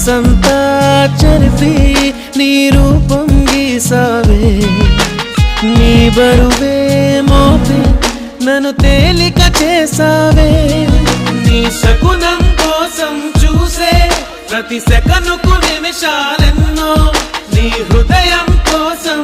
మనసంతా చెరిపి నీ రూపం గీసావే, నీ బరువే మోపి నన్ను తేలిక చేసావే. నీ శకునం కోసం చూసే ప్రతి సెకనుకు నిమిషాలెన్నో, నీ హృదయం కోసం